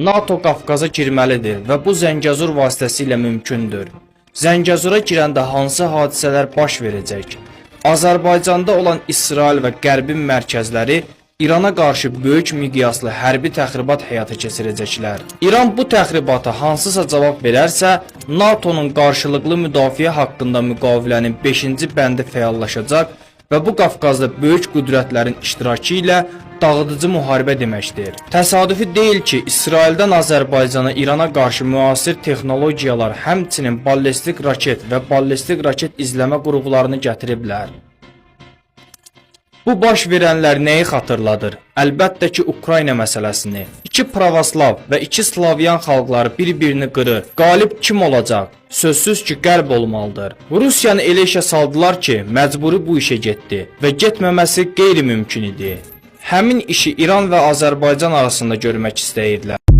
NATO Qafqaza girməlidir və bu Zəngəzur vasitəsilə mümkündür. Zəngəzura girəndə hansı hadisələr baş verəcək? Azərbaycanda olan İsrail və Qərbin mərkəzləri İrana qarşı böyük miqyaslı hərbi təxribat həyata keçirəcəklər. İran bu təxribata hansısa cavab verərsə, NATO'nun qarşılıqlı müdafiə haqqında müqavilənin 5-ci bəndi fəallaşacaq və bu Qafqazda böyük qüdrətlərin iştirakı ilə dağıdıcı müharibə deməkdir. Təsadüfi deyil ki, İsraildən Azərbaycana, İrana qarşı müasir texnologiyalar, həmçinin ballistik raket və ballistik raket izləmə qurğularını gətiriblər. Bu baş verənlər nəyi xatırladır? Əlbəttə ki, Ukrayna məsələsini. İki pravoslav və iki slavyan xalqları bir-birini qırır. Qalib kim olacaq? Sözsüz ki, Qərb olmalıdır. Rusiyanı elə işə saldılar ki, məcburi bu işə getdi və getməməsi qeyri-mümkün idi. Həmin işi İran və Azərbaycan arasında görmək istəyirdilər.